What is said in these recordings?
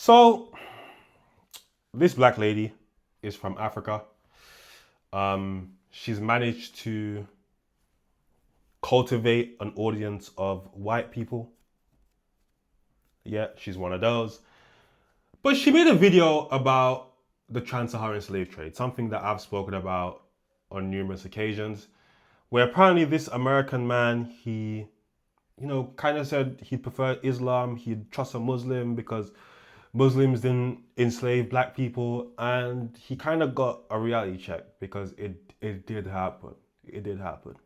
So this black lady is from Africa. She's managed to cultivate an audience of white people. Yeah, she's one of those. But she made a video about the trans-Saharan slave trade, something that I've spoken about on numerous occasions, where apparently this American man, he, kind of said he preferred Islam, he'd trust a Muslim because Muslims didn't enslave black people, and he kind of got a reality check because it did happen. It did happen.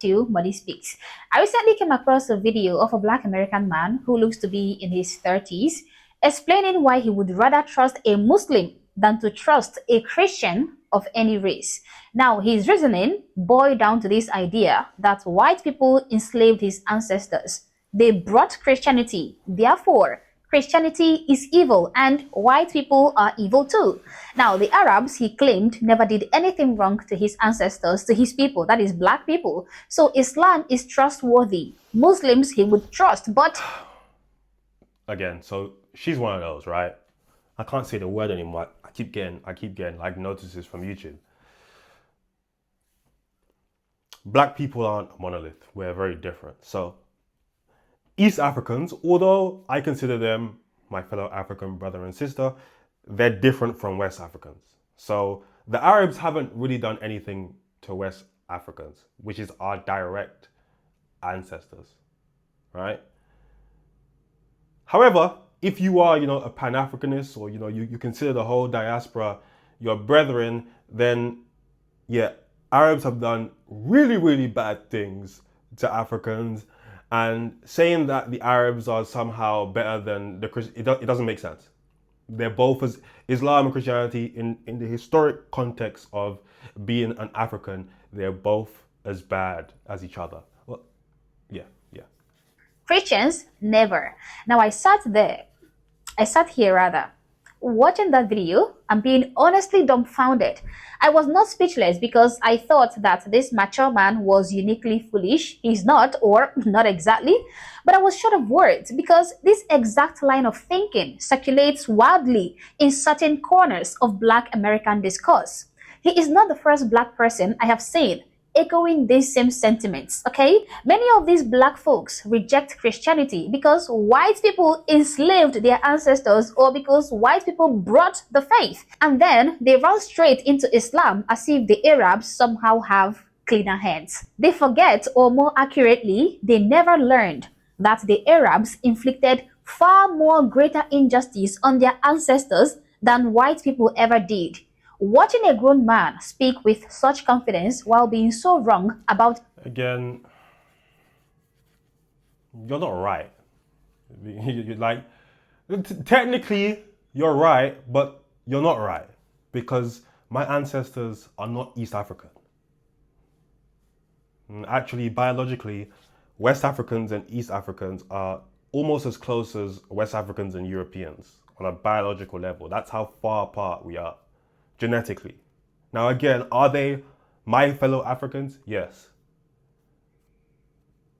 To Money Speaks. I recently came across a video of a black American man who looks to be in his 30s explaining why he would rather trust a Muslim than to trust a Christian of any race. Now, his reasoning boiled down to this idea that white people enslaved his ancestors. They brought Christianity. Therefore, Christianity is evil and white people are evil too. Now, the Arabs, he claimed, never did anything wrong to his ancestors, to his people, that is black people. So Islam is trustworthy. Muslims he would trust, but... Again, so she's one of those, right? I can't say the word anymore. I keep getting like notices from YouTube. Black people aren't a monolith. We're very different. So East Africans, although I consider them my fellow African brother and sister, they're different from West Africans. So the Arabs haven't really done anything to West Africans, which is our direct ancestors, right? However, if you are, a Pan-Africanist, or, you consider the whole diaspora your brethren, then yeah, Arabs have done really, really bad things to Africans, and saying that the Arabs are somehow better than the Christians, it doesn't make sense. They're both, as Islam and Christianity, in the historic context of being an African, they're both as bad as each other. Well, yeah. Christians, never. Now, I sat here rather, watching that video and being honestly dumbfounded. I was not speechless because I thought that this mature man was uniquely foolish. He's not, or not exactly, but I was short of words because this exact line of thinking circulates wildly in certain corners of Black American discourse. He is not the first Black person I have seen echoing these same sentiments, okay? Many of these black folks reject Christianity because white people enslaved their ancestors or because white people brought the faith. And then they run straight into Islam as if the Arabs somehow have cleaner hands. They forget, or more accurately, they never learned that the Arabs inflicted far more greater injustice on their ancestors than white people ever did. Watching a grown man speak with such confidence while being so wrong about... Again, you're not right. Like, technically, you're right, but you're not right because my ancestors are not East African. Actually, biologically, West Africans and East Africans are almost as close as West Africans and Europeans on a biological level. That's how far apart we are genetically. Now, again, are they my fellow Africans? Yes.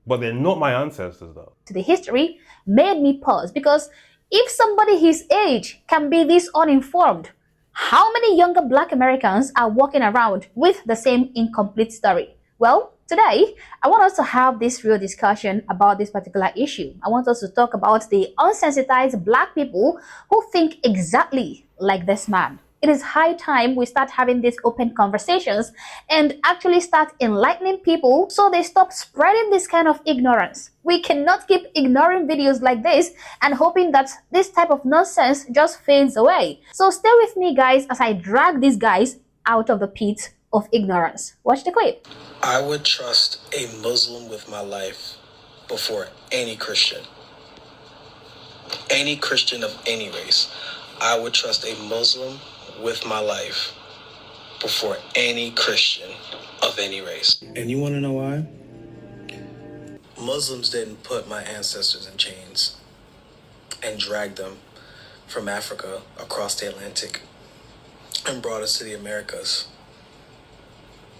But they're not my ancestors, though. To the history made me pause because if somebody his age can be this uninformed, how many younger Black Americans are walking around with the same incomplete story? Well, today, I want us to have this real discussion about this particular issue. I want us to talk about the unsensitized Black people who think exactly like this man. It is high time we start having these open conversations and actually start enlightening people so they stop spreading this kind of ignorance. We cannot keep ignoring videos like this and hoping that this type of nonsense just fades away. So stay with me, guys, as I drag these guys out of the pit of ignorance. Watch the clip. I would trust a Muslim with my life before any Christian. Any Christian of any race. I would trust a Muslim with my life before any Christian of any race. And you want to know why? Muslims didn't put my ancestors in chains and drag them from Africa across the Atlantic and brought us to the Americas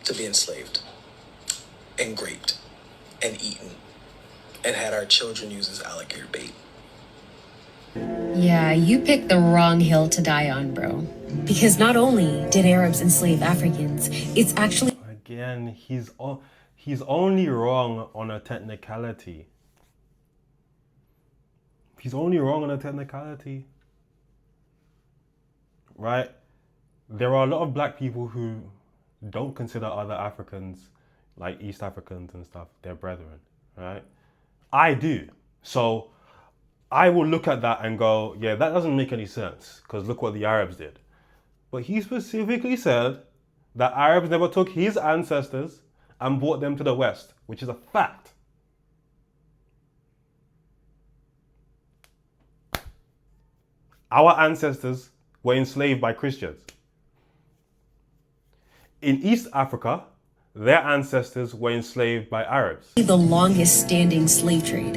to be enslaved and raped and eaten and had our children use as alligator bait. Yeah, you picked the wrong hill to die on, bro. Because not only did Arabs enslave Africans, it's actually... Again, he's only wrong on a technicality. He's only wrong on a technicality. Right? There are a lot of black people who don't consider other Africans, like East Africans and stuff, their brethren, right? I do. So I will look at that and go, yeah, that doesn't make any sense, because look what the Arabs did. But he specifically said that Arabs never took his ancestors and brought them to the West, which is a fact. Our ancestors were enslaved by Christians. In East Africa, their ancestors were enslaved by Arabs. the longest standing slave trade.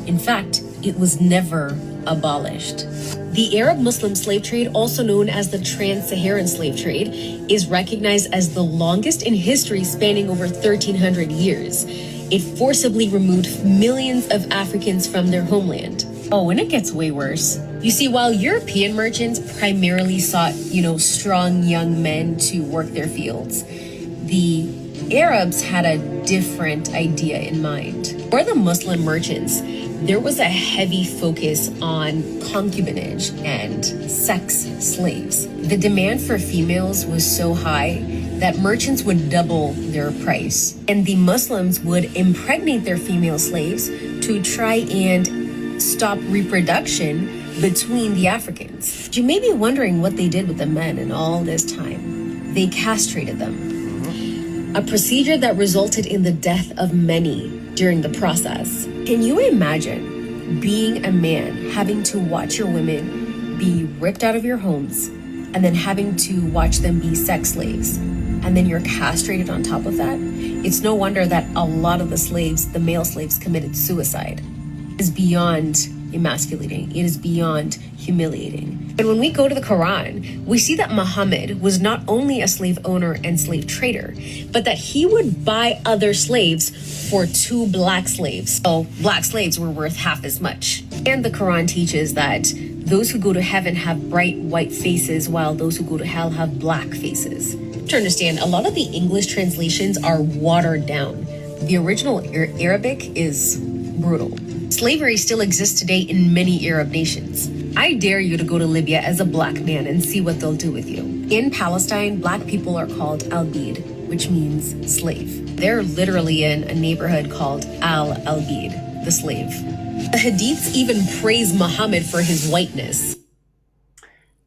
In fact, it was never abolished. The Arab Muslim slave trade, also known as the Trans-Saharan slave trade, is recognized as the longest in history, spanning over 1,300 years. It forcibly removed millions of Africans from their homeland. Oh, and it gets way worse. You see, while European merchants primarily sought, strong young men to work their fields, the Arabs had a different idea in mind. For the Muslim merchants, there was a heavy focus on concubinage and sex slaves. The demand for females was so high that merchants would double their price, and the Muslims would impregnate their female slaves to try and stop reproduction between the Africans. You may be wondering what they did with the men in all this time. They castrated them, a procedure that resulted in the death of many during the process. Can you imagine being a man having to watch your women be ripped out of your homes and then having to watch them be sex slaves, and then you're castrated on top of that? It's no wonder that a lot of the slaves, the male slaves, committed suicide. It is beyond emasculating. It is beyond humiliating. And when we go to the Quran, we see that Muhammad was not only a slave owner and slave trader, but that he would buy other slaves for 2 black slaves. So black slaves were worth half as much. And the Quran teaches that those who go to heaven have bright white faces, while those who go to hell have black faces. To understand, a lot of the English translations are watered down. The original Arabic is brutal. Slavery still exists today in many Arab nations. I dare you to go to Libya as a black man and see what they'll do with you. In Palestine, black people are called al-Bid, which means slave. They're literally in a neighborhood called al-Bid, the slave. The Hadiths even praise Muhammad for his whiteness.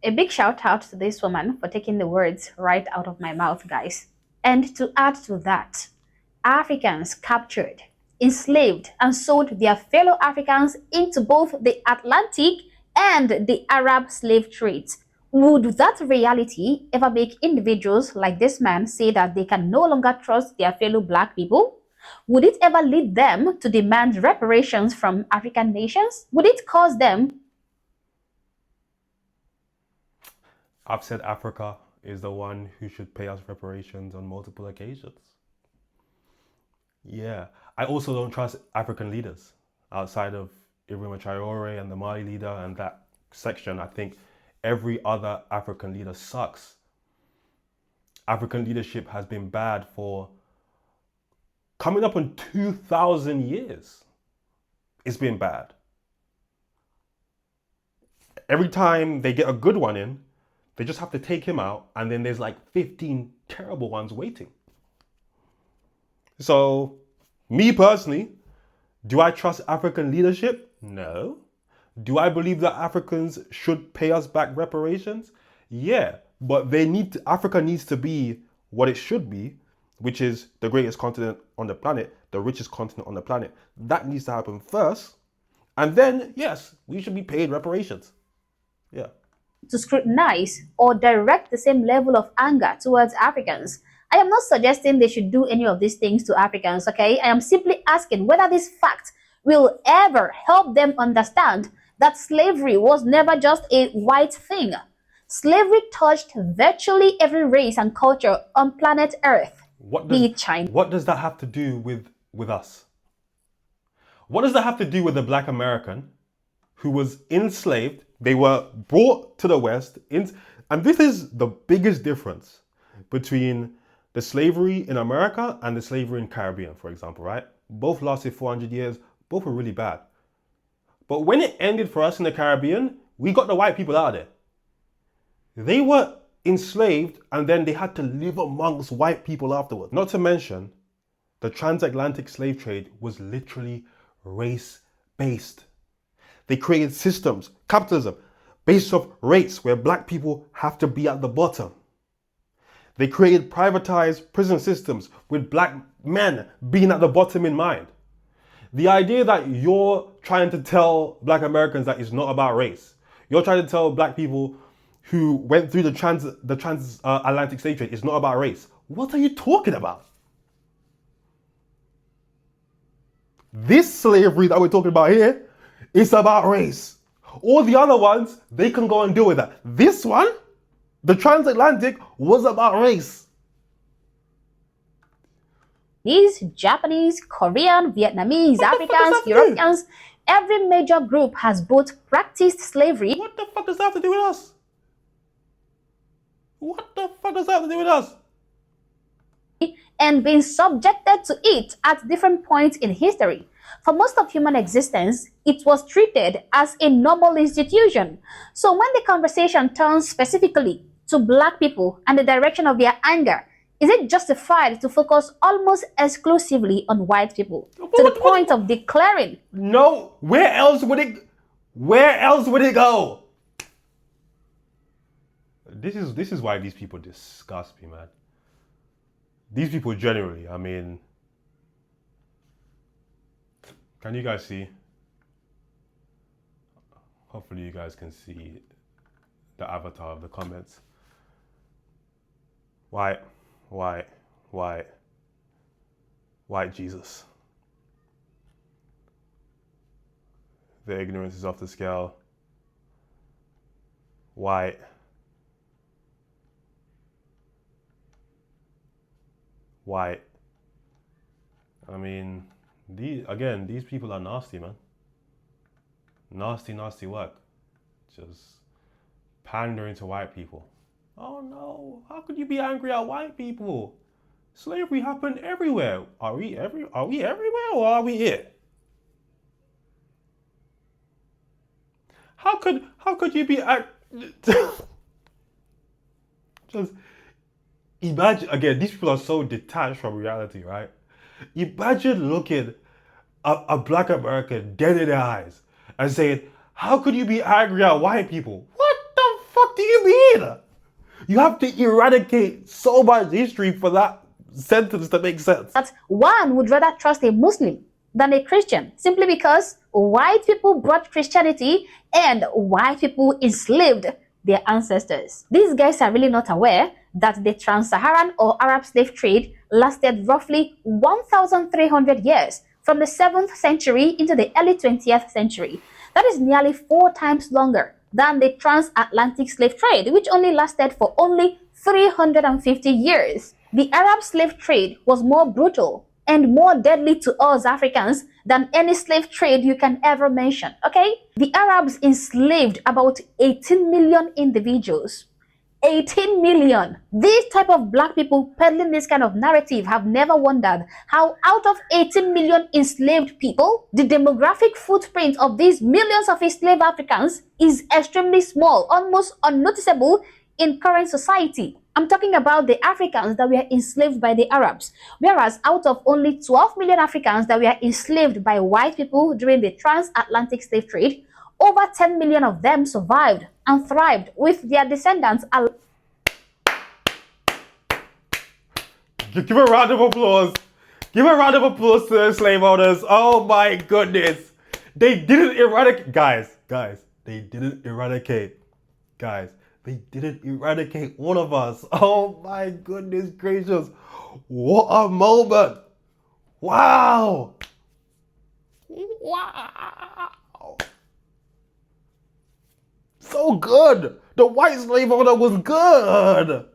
A big shout out to this woman for taking the words right out of my mouth, guys. And to add to that, Africans captured, enslaved, and sold their fellow Africans into both the Atlantic and the Arab slave trades. Would that reality ever make individuals like this man say that they can no longer trust their fellow black people? Would it ever lead them to demand reparations from African nations? Would it cause them... I've said Africa is the one who should pay us reparations on multiple occasions. Yeah. I also don't trust African leaders outside of Ibrahim Traore and the Mali leader and that section. I think every other African leader sucks. African leadership has been bad for coming up on 2,000 years. It's been bad. Every time they get a good one in, they just have to take him out, and then there's like 15 terrible ones waiting. So, me personally, do I trust African leadership? No. Do I believe that Africans should pay us back reparations? Yeah, but Africa needs to be what it should be, which is the greatest continent on the planet, the richest continent on the planet. That needs to happen first. And then, yes, we should be paid reparations. Yeah. to scrutinize or direct the same level of anger towards Africans. I am not suggesting they should do any of these things to Africans, okay? I am simply asking whether this fact will ever help them understand that slavery was never just a white thing. Slavery touched virtually every race and culture on planet Earth, be it China. What does that have to do with us? What does that have to do with the black American who was enslaved They were brought to the West, and this is the biggest difference between the slavery in America and the slavery in Caribbean, for example, right? Both lasted 400 years, both were really bad. But when it ended for us in the Caribbean, we got the white people out of there. They were enslaved and then they had to live amongst white people afterwards. Not to mention, the transatlantic slave trade was literally race-based. They created systems, capitalism, based off race where black people have to be at the bottom. They created privatized prison systems with black men being at the bottom in mind. The idea that you're trying to tell black Americans that it's not about race. You're trying to tell black people who went through the transatlantic slave trade it's not about race. What are you talking about? This slavery that we're talking about here, it's about race. All the other ones, they can go and deal with that. This one, the transatlantic, was about race. These Japanese, Korean, Vietnamese, Africans, Europeans, every major group has both practiced slavery. What the fuck does that have to do with us? What the fuck does that have to do with us? And been subjected to it at different points in history. For most of human existence, it was treated as a normal institution. So when the conversation turns specifically to black people and the direction of their anger, is it justified to focus almost exclusively on white people to the point of declaring? No, where else would it go? This is why these people disgust me, man. These people generally, I mean, can you guys see? Hopefully you guys can see the avatar of the comments. White Jesus. The ignorance is off the scale. White. I mean, these people are nasty, man. Nasty work. Just pandering to white people. Oh no, how could you be angry at white people? Slavery happened everywhere. Are we everywhere or are we here? How could you be just imagine, again, these people are so detached from reality, right? Imagine looking a black American dead in the eyes and saying, how could you be angry at white people? What the fuck do you mean? You have to eradicate so much history for that sentence to make sense. That one would rather trust a Muslim than a Christian simply because white people brought Christianity and white people enslaved their ancestors. These guys are really not aware that the trans-Saharan or Arab slave trade lasted roughly 1,300 years from the 7th century into the early 20th century. That is nearly 4 times longer than the transatlantic slave trade, which only lasted for only 350 years. The Arab slave trade was more brutal and more deadly to us Africans than any slave trade you can ever mention, okay? The Arabs enslaved about 18 million individuals. 18 million. These type of black people peddling this kind of narrative have never wondered how out of 18 million enslaved people, the demographic footprint of these millions of enslaved Africans is extremely small, almost unnoticeable in current society. I'm talking about the Africans that were enslaved by the Arabs, whereas out of only 12 million Africans that were enslaved by white people during the transatlantic slave trade, over 10 million of them survived and thrived with their descendants. Give a round of applause. Give a round of applause to the slave owners. Oh my goodness. They didn't eradicate. Guys, they didn't eradicate. Guys, they didn't eradicate all of us. Oh my goodness gracious. What a moment. Wow. So good. The white slave owner was good.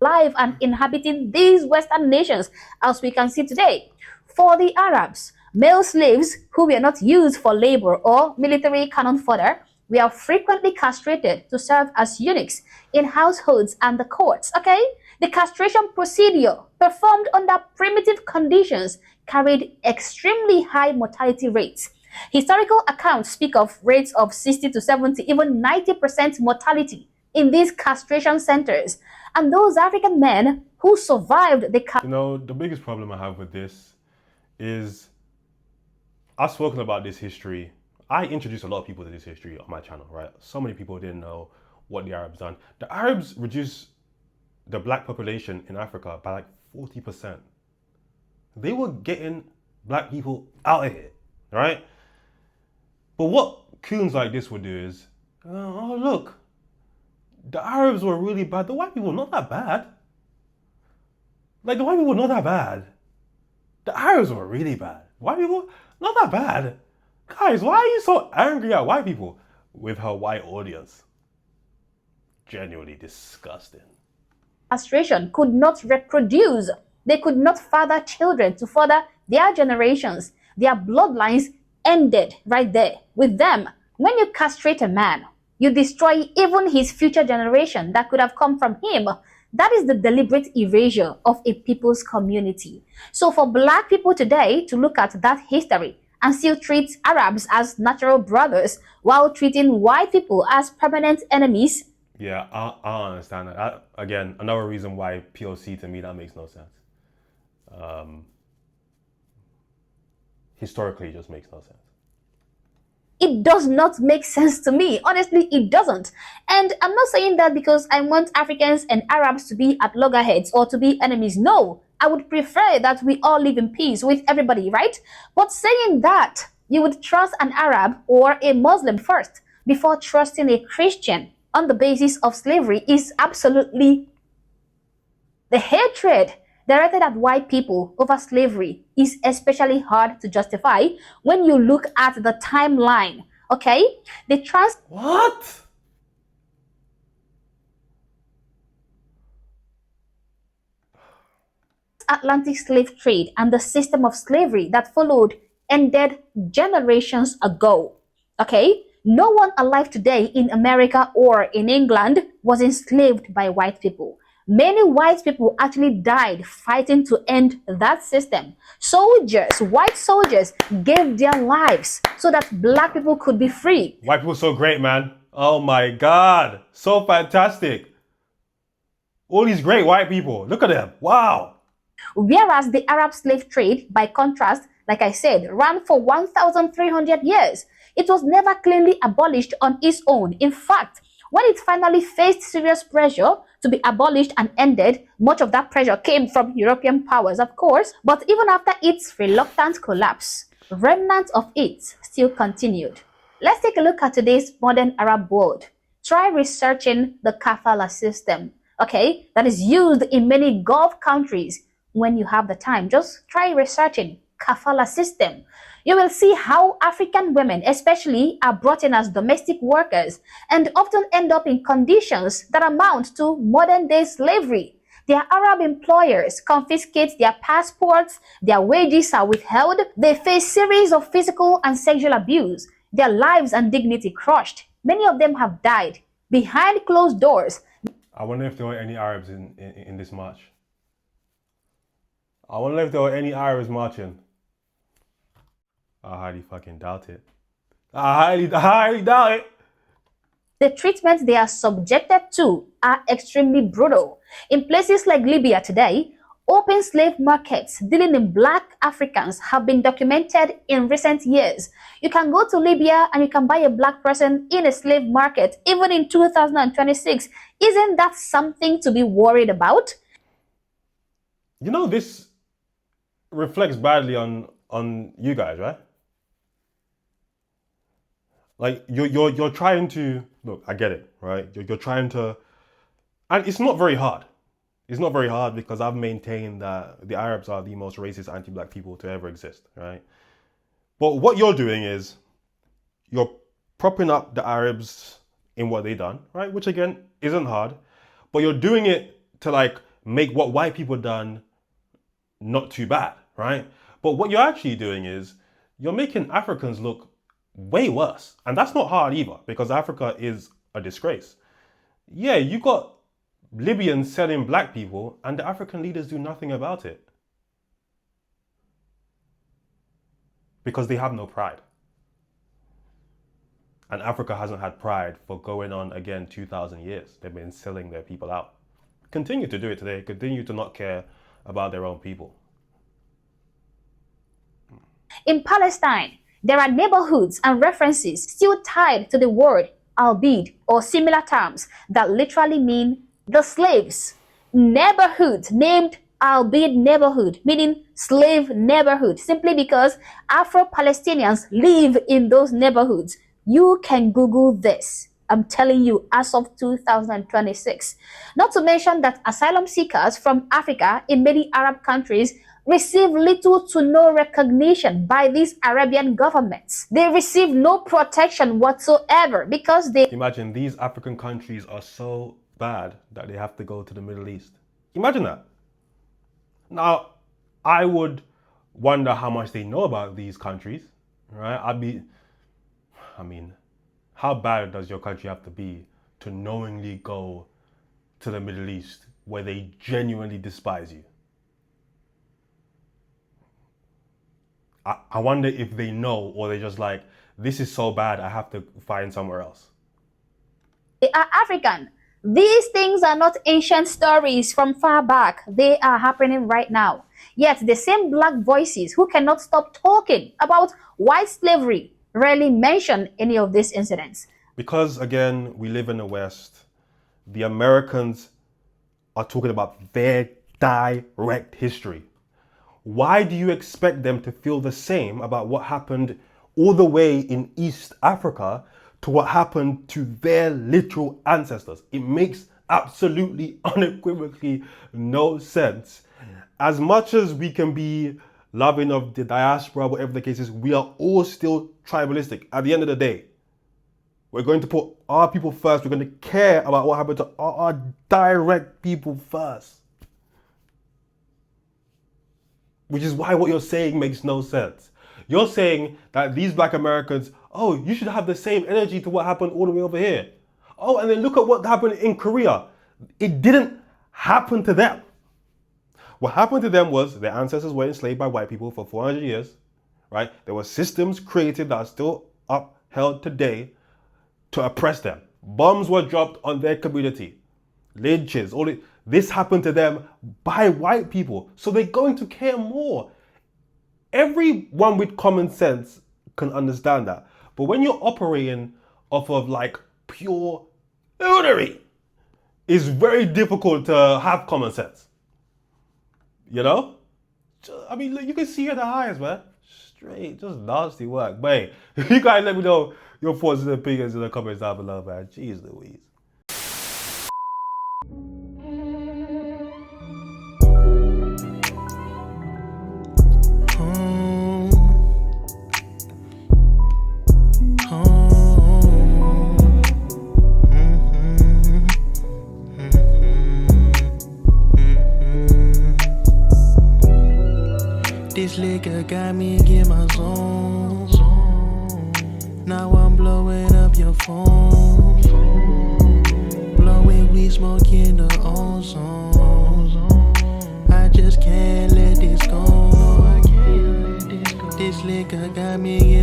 Live and inhabiting these Western nations, as we can see today. For the Arabs, male slaves who were not used for labor or military cannon fodder were frequently castrated to serve as eunuchs in households and the courts. Okay? The castration procedure, performed under primitive conditions, carried extremely high mortality rates. Historical accounts speak of rates of 60 to 70, even 90% mortality in these castration centers. And those African men who survived the The biggest problem I have with this is I've spoken about this history. I introduced a lot of people to this history on my channel, right? So many people didn't know what the Arabs done. The Arabs reduced the black population in Africa by like 40%. They were getting black people out of here, right? But what coons like this would do is, oh look, the Arabs were really bad. The white people not that bad. Like the white people not that bad. The Arabs were really bad. White people not that bad. Guys, why are you so angry at white people? With her white audience. Genuinely disgusting. Castration could not reproduce. They could not father children to further their generations. Their bloodlines ended right there with them. When you castrate a man, you destroy even his future generation that could have come from him. That is the deliberate erasure of a people's community. So for black people today to look at that history and still treat Arabs as natural brothers while treating white people as permanent enemies. Yeah, I understand that. Again, another reason why POC to me, that makes no sense. Historically, it just makes no sense. It does not make sense to me. Honestly, it doesn't. And I'm not saying that because I want Africans and Arabs to be at loggerheads or to be enemies. No, I would prefer that we all live in peace with everybody, right? But saying that you would trust an Arab or a Muslim first before trusting a Christian on the basis of slavery is absolutely... The hatred directed at white people over slavery is especially hard to justify when you look at the timeline, okay? What? Atlantic slave trade and the system of slavery that followed ended generations ago, okay? No one alive today in America or in England was enslaved by white people. Many white people actually died fighting to end that system. Soldiers, white soldiers, gave their lives so that black people could be free. White people so great, man. Oh my God. So fantastic. All these great white people. Look at them. Wow. Whereas the Arab slave trade, by contrast, like I said, ran for 1,300 years. It was never cleanly abolished on its own. In fact, when it finally faced serious pressure to be abolished and ended, much of that pressure came from European powers, of course. But even after its reluctant collapse, remnants of it still continued. Let's take a look at today's modern Arab world. Try researching the kafala system, okay, that is used in many Gulf countries. When you have the time, just try researching kafala system. You will see how African women especially are brought in as domestic workers and often end up in conditions that amount to modern-day slavery. Their Arab employers confiscate their passports, their wages are withheld, they face series of physical and sexual abuse, their lives and dignity crushed. Many of them have died behind closed doors. I wonder if there were any Arabs in this march. I wonder if there were any Arabs marching. I highly fucking doubt it. I highly doubt it. The treatment they are subjected to are extremely brutal. In places like Libya today, open slave markets dealing in black Africans have been documented in recent years. You can go to Libya and you can buy a black person in a slave market, even in 2026. Isn't that something to be worried about? You know, this reflects badly on you guys, right? Like you're trying to look. I get it, right? You're trying to, and it's not very hard. It's not very hard because I've maintained that the Arabs are the most racist anti-black people to ever exist, right? But what you're doing is you're propping up the Arabs in what they done, right? Which again isn't hard, but you're doing it to like make what white people done not too bad, right? But what you're actually doing is you're making Africans look way worse. And that's not hard either, because Africa is a disgrace. Yeah, you got Libyans selling black people, and the African leaders do nothing about it. Because they have no pride. And Africa hasn't had pride for going on, again, 2,000 years. They've been selling their people out. Continue to do it today. Continue to not care about their own people. In Palestine, there are neighborhoods and references still tied to the word Albid or similar terms that literally mean the slaves. Neighborhoods named Albid neighborhood, meaning slave neighborhood, simply because Afro-Palestinians live in those neighborhoods. You can Google this. I'm telling you, as of 2026. Not to mention that asylum seekers from Africa in many Arab countries receive little to no recognition by these Arabian governments. They receive no protection whatsoever because they... Imagine these African countries are so bad that they have to go to the Middle East. Imagine that. Now, I would wonder how much they know about these countries, right? I mean, how bad does your country have to be to knowingly go to the Middle East where they genuinely despise you? I wonder if they know, or they're just like, this is so bad, I have to find somewhere else. They are African. These things are not ancient stories from far back. They are happening right now. Yet the same black voices who cannot stop talking about white slavery rarely mention any of these incidents. Because, again, we live in the West, the Americans are talking about their direct history. Why do you expect them to feel the same about what happened all the way in East Africa to what happened to their literal ancestors? It makes absolutely, unequivocally no sense. As much as we can be loving of the diaspora, whatever the case is, we are all still tribalistic. At the end of the day, we're going to put our people first. We're going to care about what happened to our direct people first. Which is why what you're saying makes no sense. You're saying that these black Americans, oh, you should have the same energy to what happened all the way over here. Oh, and then look at what happened in Korea. It didn't happen to them. What happened to them was their ancestors were enslaved by white people for 400 years, right? There were systems created that are still upheld today to oppress them. Bombs were dropped on their community. Lynches, all it. This happened to them by white people. So they're going to care more. Everyone with common sense can understand that. But when you're operating off of like pure foolery, it's very difficult to have common sense. You know? I mean, look, you can see at the highest, man. Straight, just nasty work. But hey, you guys let me know your thoughts and opinions in the comments down below, man. Jeez Louise. This liquor got me in my zone. Now I'm blowing up your phone. Blowing weed, smoking the ozone. I just can't let this go. This liquor got me